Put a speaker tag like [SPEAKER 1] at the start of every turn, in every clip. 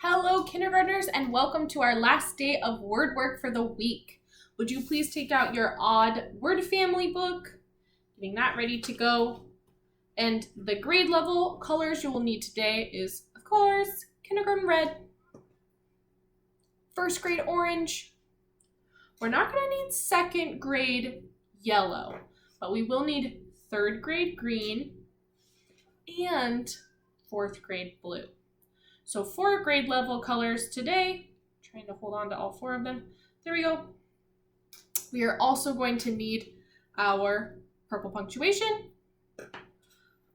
[SPEAKER 1] Hello, kindergartners, and welcome to our last day of word work for the week. Would you please take out your odd word family book, getting that ready to go. And the grade level colors you will need today is, of course, kindergarten red, first grade orange. We're not going to need second grade yellow, but we will need third grade green and fourth grade blue. So 4 grade level colors today. Trying to hold on to all 4 of them. There we go. We are also going to need our purple punctuation,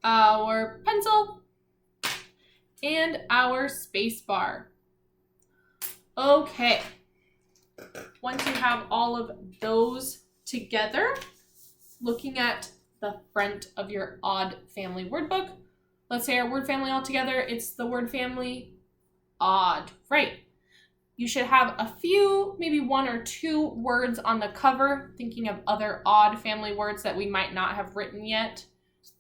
[SPEAKER 1] our pencil, and our space bar. Okay. Once you have all of those together, looking at the front of your odd family word book, let's say our word family all together, it's the word family odd, right? You should have a few, maybe 1 or 2 words on the cover, thinking of other odd family words that we might not have written yet,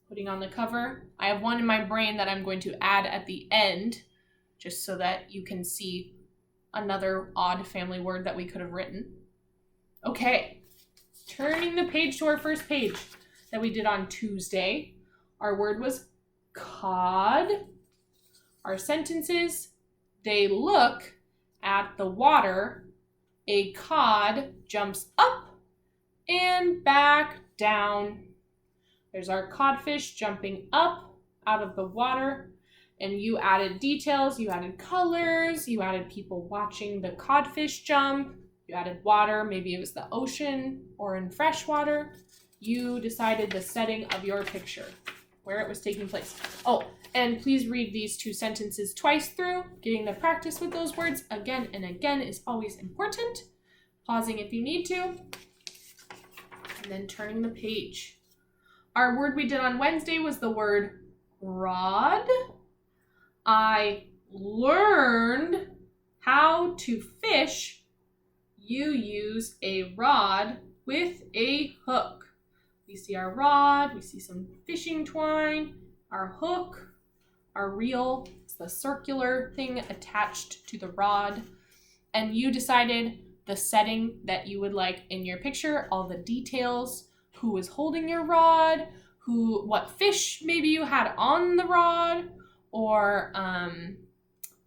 [SPEAKER 1] putting on the cover. I have one in my brain that I'm going to add at the end, just so that you can see another odd family word that we could have written. Okay, turning the page to our first page that we did on Tuesday. Our word was cod. Our sentences, they look at the water. A cod jumps up and back down. There's our codfish jumping up out of the water. And you added details, you added colors, you added people watching the codfish jump, you added water, maybe it was the ocean or in fresh water. You decided the setting of your picture, where it was taking place. Oh, and please read these 2 sentences twice through. Getting the practice with those words again and again is always important. Pausing if you need to. And then turning the page. Our word we did on Wednesday was the word rod. I learned how to fish. You use a rod with a hook. We see our rod, we see some fishing twine, our hook, our reel, it's the circular thing attached to the rod. And you decided the setting that you would like in your picture, all the details, who was holding your rod, what fish maybe you had on the rod, or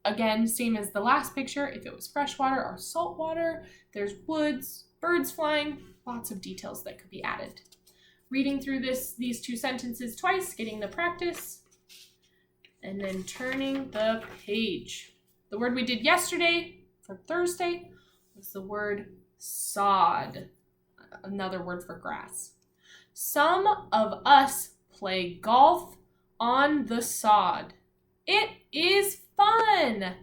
[SPEAKER 1] again, same as the last picture, if it was freshwater or saltwater, there's woods, birds flying, lots of details that could be added. Reading through these 2 sentences twice, getting the practice, and then turning the page. The word we did yesterday for Thursday was the word sod, another word for grass. Some of us play golf on the sod. It is fun.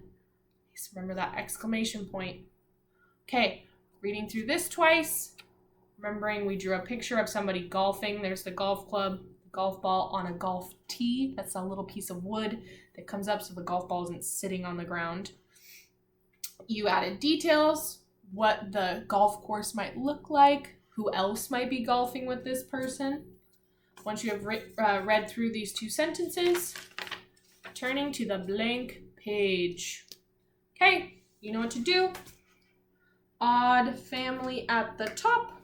[SPEAKER 1] Just remember that exclamation point. Okay, reading through this twice. Remembering we drew a picture of somebody golfing. There's the golf club, the golf ball on a golf tee. That's a little piece of wood that comes up so the golf ball isn't sitting on the ground. You added details, what the golf course might look like, who else might be golfing with this person. Once you have read through these 2 sentences, turning to the blank page. Okay, you know what to do. Odd family at the top.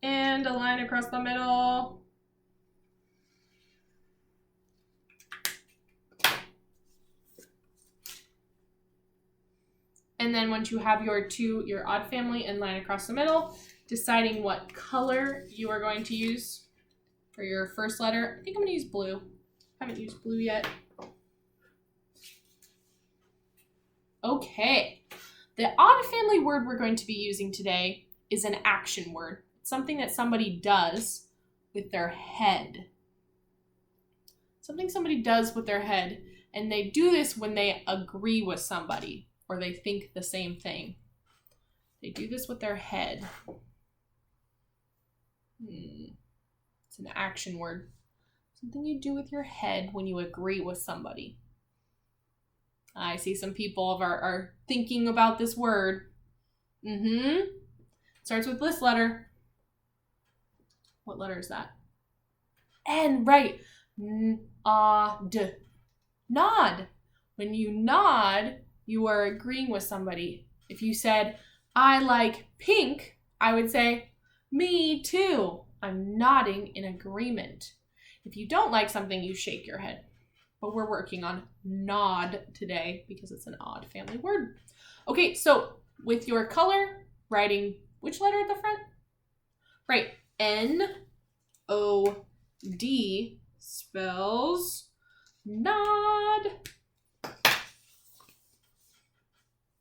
[SPEAKER 1] And a line across the middle. And then once you have your odd family and line across the middle, deciding what color you are going to use for your first letter. I think I'm going to use blue. Haven't used blue yet. Okay. The odd family word we're going to be using today is an action word. Something that somebody does with their head. Something somebody does with their head. And they do this when they agree with somebody or they think the same thing. They do this with their head. It's an action word. Something you do with your head when you agree with somebody. I see some people are thinking about this word. Starts with this letter. What letter is that? N, right. N-A-D. Nod. When you nod, you are agreeing with somebody. If you said, I like pink, I would say, me too. I'm nodding in agreement. If you don't like something, you shake your head. But we're working on nod today because it's an odd family word. Okay, so with your color, writing which letter at the front? Right, N-O-D spells nod.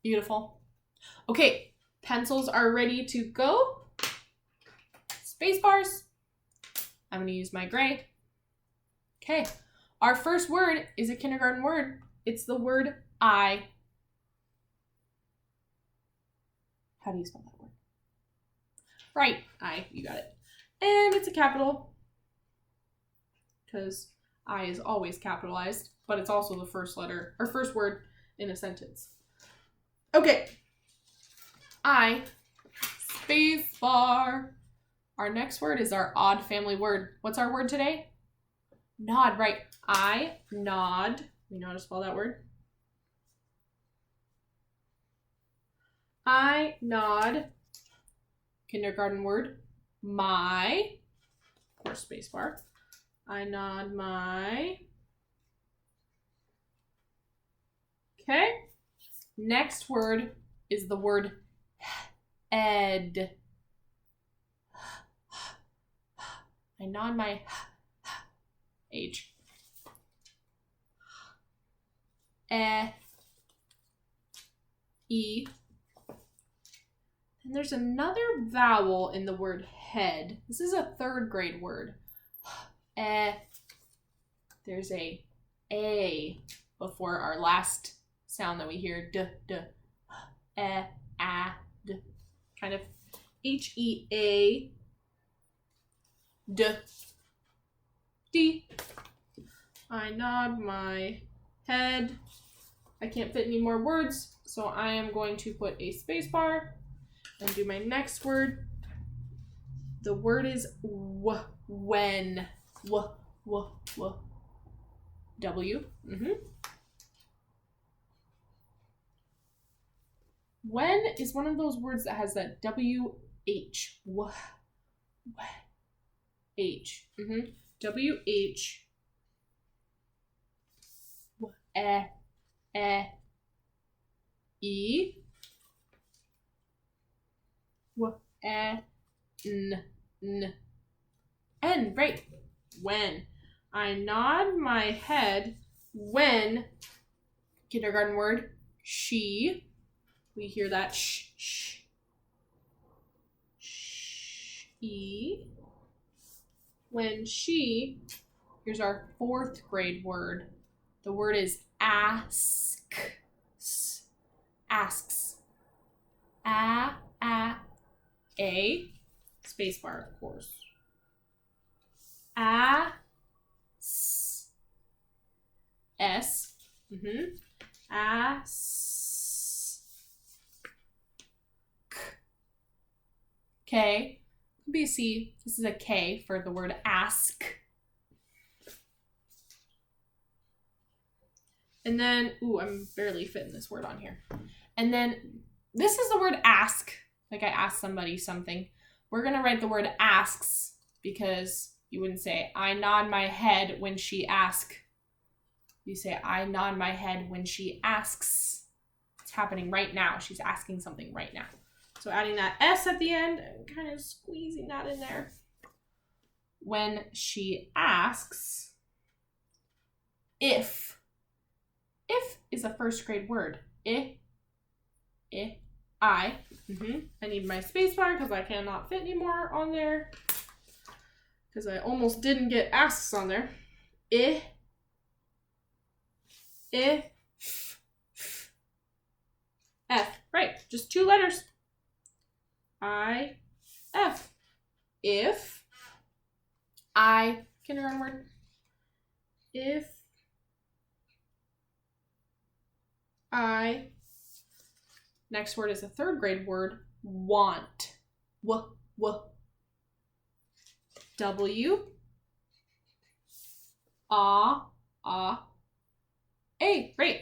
[SPEAKER 1] Beautiful. Okay, pencils are ready to go. Space bars. I'm going to use my gray. Okay, our first word is a kindergarten word. It's the word I. How do you spell that word? Right, I, you got it. And it's a capital because I is always capitalized, but it's also the first letter or first word in a sentence. Okay, I, space bar. Our next word is our odd family word. What's our word today? Nod, right. I nod. You know how to spell that word? I nod. Kindergarten word. My. Or space bar. I nod my. Okay. Next word is the word ed. I nod my H. E. And there's another vowel in the word head. This is a third grade word. There's a before our last sound that we hear. D, d, a, d. Kind of H-E-A. D. D. I nod my head. I can't fit any more words, so I am going to put a space bar and do my next word. The word is when. W. When is one of those words that has that W-H. H. W-H. E. N. Right. When. I nod my head when, kindergarten word, she. We hear that she. When she, here's our fourth grade word. The word is ask. Asks. A. Space bar, of course. S. Ask. K. Could be a C. This is a K for the word ask. And then, I'm barely fitting this word on here. And then this is the word ask. Like I asked somebody something. We're going to write the word asks because you wouldn't say, I nod my head when she asks. You say, I nod my head when she asks. It's happening right now. She's asking something right now. So adding that S at the end and kind of squeezing that in there. When she asks, if. If is a first grade word. I. I need my space bar because I cannot fit anymore on there. Because I almost didn't get asks on there. F. Right, just two letters. I, F. If I, kindergarten word. If I, next word is a third grade word, want. W. A, A. Great.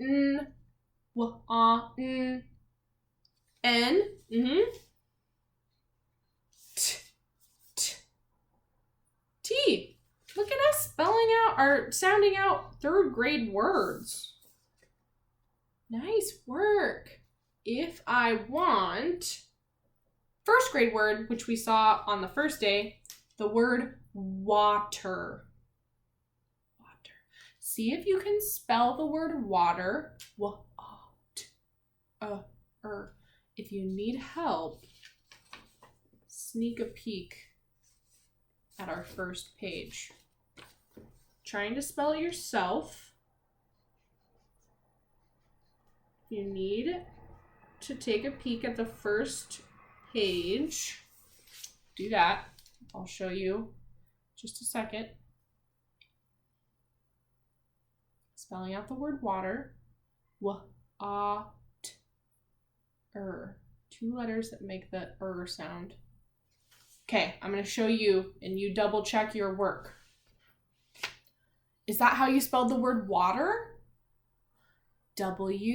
[SPEAKER 1] N, w, n, N. T, t, T. Look at us spelling out or sounding out third grade words. Nice work. If I want first grade word, which we saw on the first day, the word water. Water. See if you can spell the word water. If you need help, sneak a peek at our first page. Trying to spell it yourself. If you need to take a peek at the first page, do that. I'll show you just a second. Spelling out the word water. Two letters that make the sound. Okay, I'm going to show you, and you double check your work. Is that how you spelled the word water? W-A-T-E-R.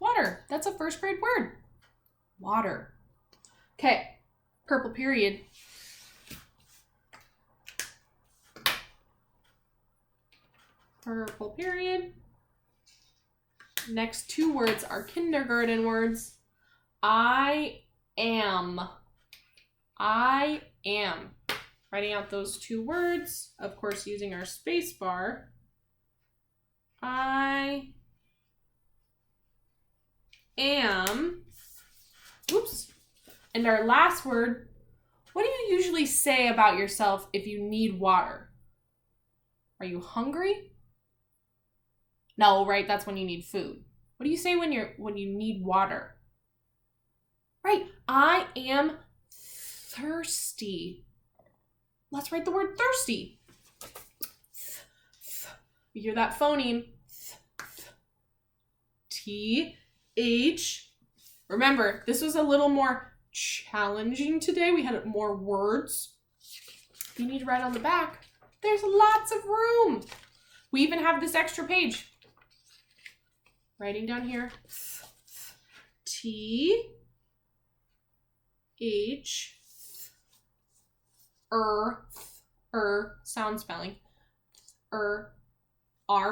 [SPEAKER 1] Water. That's a first grade word. Water. Okay, purple period. Purple period. Next two words are kindergarten words. I am. I am. Writing out those two words, of course, using our space bar. I am. Oops. And our last word, what do you usually say about yourself if you need water? Are you hungry? No, right? That's when you need food. What do you say when you need water? Right. I am thirsty. Let's write the word thirsty. You hear that phoneme? T-H. Remember, this was a little more challenging today. We had more words. If you need to write on the back, there's lots of room. We even have this extra page. Writing down here. T-H. Sound spelling. R,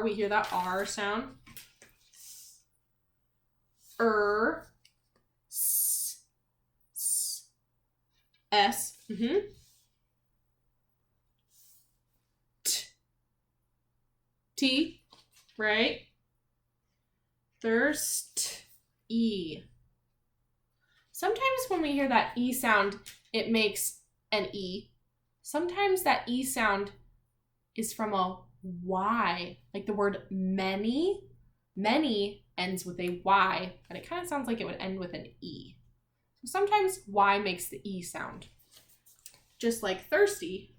[SPEAKER 1] we hear that R sound. S. T, right? Thirst, E. Sometimes when we hear that E sound, it makes an E. Sometimes that E sound is from a Y, like the word many. Many ends with a Y, but it kind of sounds like it would end with an E. So sometimes Y makes the E sound. Just like thirsty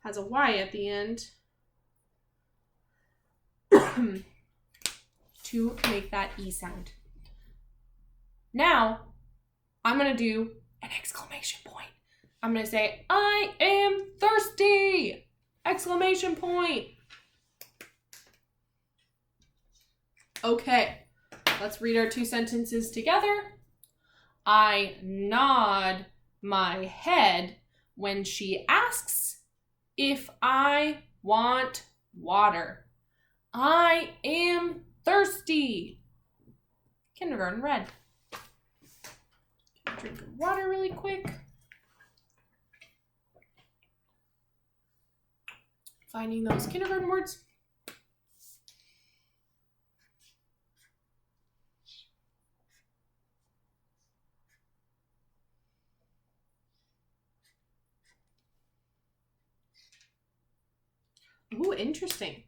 [SPEAKER 1] has a Y at the end to make that E sound. Now, I'm going to do an exclamation point. I'm going to say, I am thirsty! Exclamation point. Okay, let's read our two sentences together. I nod my head when she asks if I want water. I am thirsty. Kindergarten read. Drink of water really quick. Finding those kindergarten words. Ooh, interesting.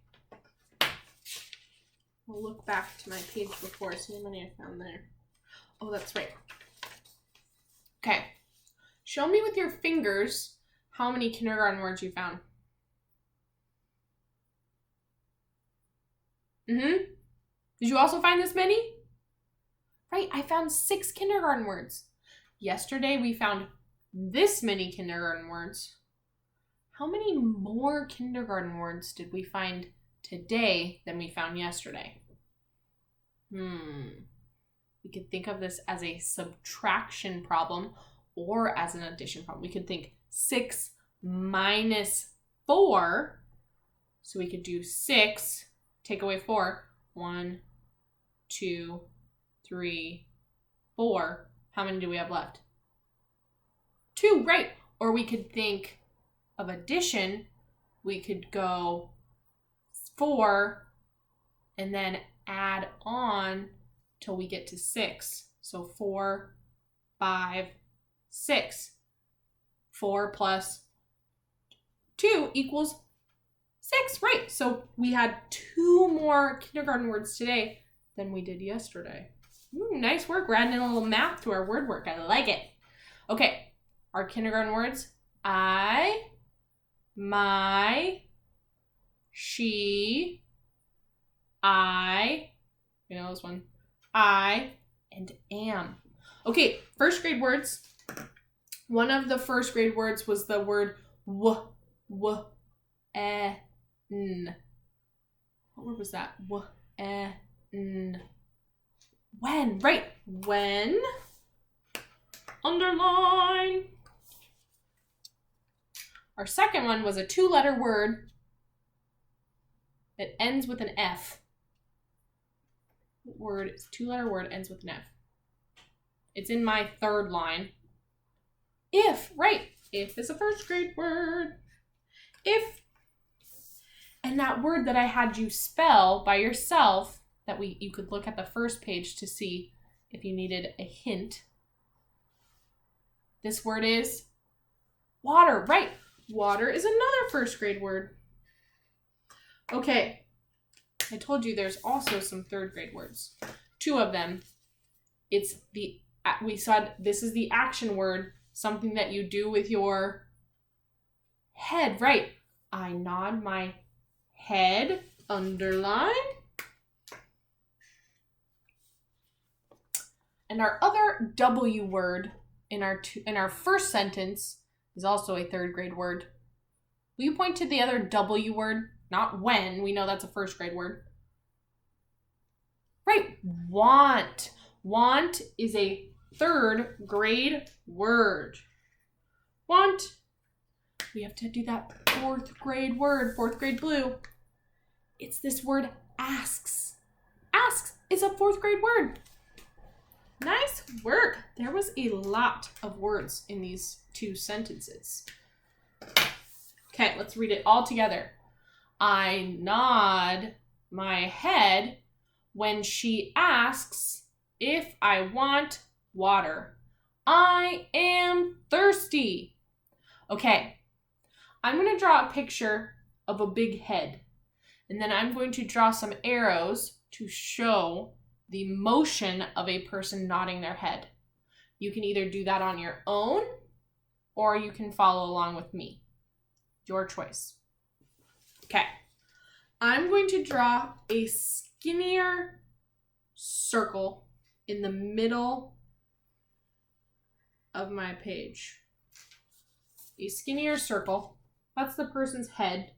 [SPEAKER 1] I'll look back to my page before, see how many I found there. Oh, that's right. Okay. Show me with your fingers how many kindergarten words you found. Did you also find this many? Right, I found 6 kindergarten words. Yesterday we found this many kindergarten words. How many more kindergarten words did we find today than we found yesterday? We could think of this as a subtraction problem or as an addition problem. We could think 6 minus 4. So we could do 6, take away 4. 1, 2, 3, 4. How many do we have left? 2, right. Or we could think of addition. We could go 4 and then add on till we get to 6. So 4, 5, 6. 4 plus 2 equals 6, right? So we had 2 more kindergarten words today than we did yesterday. Ooh, nice work. We're adding a little math to our word work. I like it. Okay, our kindergarten words. I, my, she, I, you know this one, I, and am. Okay, first grade words. One of the first grade words was the word n. What word was that? N. When, right. When, underline. Our second one was a 2-letter word that ends with an F. Word is 2-letter word, ends with an F. It's in my 3rd line. If, right. If is a first grade word. If. And that word that I had you spell by yourself, that you could look at the first page to see if you needed a hint. This word is water, right. Water is another first grade word. Okay, I told you there's also some 3rd grade words. 2 of them. We said this is the action word, something that you do with your head, right. I nod my head, underline. And our other W word in our first sentence is also a 3rd grade word. Will you point to the other W word? Not when. We know that's a first grade word. Right. Want. Want is a 3rd grade word. Want. We have to do that 4th grade word. 4th grade blue. It's this word asks. Asks is a 4th grade word. Nice work. There was a lot of words in these 2 sentences. Okay, let's read it all together. I nod my head when she asks if I want water. I am thirsty. Okay, I'm going to draw a picture of a big head, and then I'm going to draw some arrows to show the motion of a person nodding their head. You can either do that on your own or you can follow along with me. Your choice. Okay. I'm going to draw a skinnier circle in the middle of my page. A skinnier circle. That's the person's head.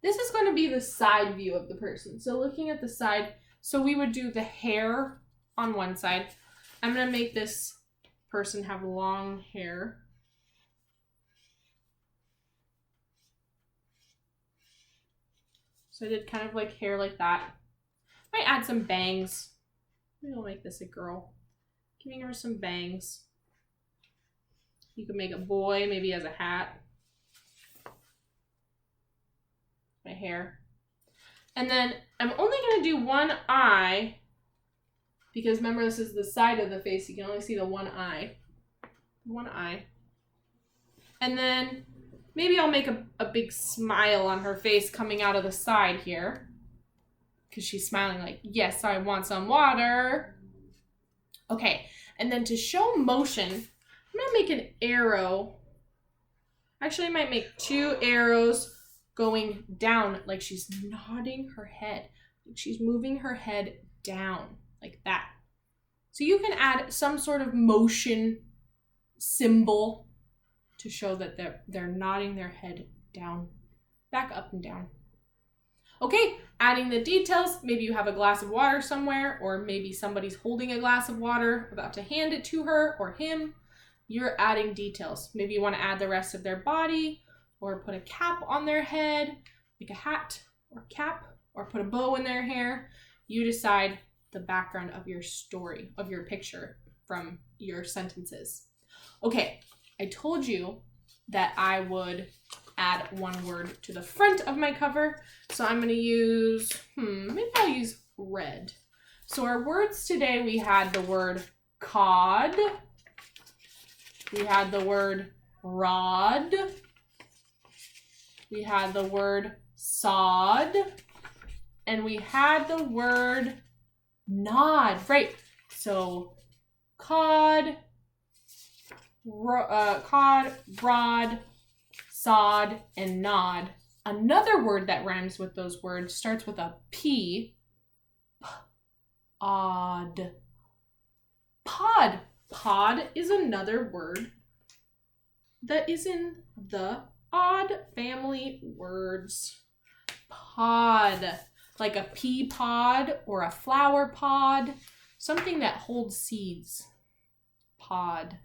[SPEAKER 1] This is going to be the side view of the person. So looking at the side, so we would do the hair on one side. I'm going to make this person have long hair. So I did kind of like hair like that. Might add some bangs. Maybe I'll make this a girl. Giving her some bangs. You could make a boy, maybe as a hat. My hair. And then I'm only going to do one eye, because remember this is the side of the face. You can only see the one eye. One eye. And then maybe I'll make a big smile on her face coming out of the side here, because she's smiling like, yes, I want some water. Okay, and then to show motion, I'm going to make an arrow. Actually, I might make 2 arrows going down, like she's nodding her head. Like she's moving her head down, like that. So you can add some sort of motion symbol to show that they're nodding their head down, back up and down. Okay, adding the details. Maybe you have a glass of water somewhere, or maybe somebody's holding a glass of water, about to hand it to her or him. You're adding details. Maybe you want to add the rest of their body, or put a cap on their head, like a hat or cap, or put a bow in their hair. You decide the background of your story, of your picture from your sentences. Okay, I told you that I would add one word to the front of my cover. So I'm gonna use, maybe I'll use red. So our words today, we had the word cod, we had the word rod, we had the word sod, and we had the word nod, right? So cod, rod, sod, and nod. Another word that rhymes with those words starts with a P. Odd. Pod. Pod is another word that is in the odd family words. Pod. Like a pea pod or a flower pod. Something that holds seeds. Pod.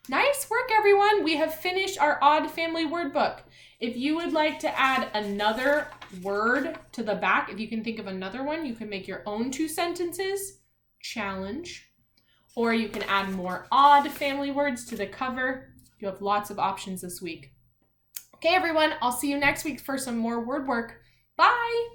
[SPEAKER 1] Nice work, everyone. We have finished our odd family word book. If you would like to add another word to the back, if you can think of another one, you can make your own 2 sentences, challenge, or you can add more odd family words to the cover. You have lots of options this week. Okay, everyone, I'll see you next week for some more word work. Bye.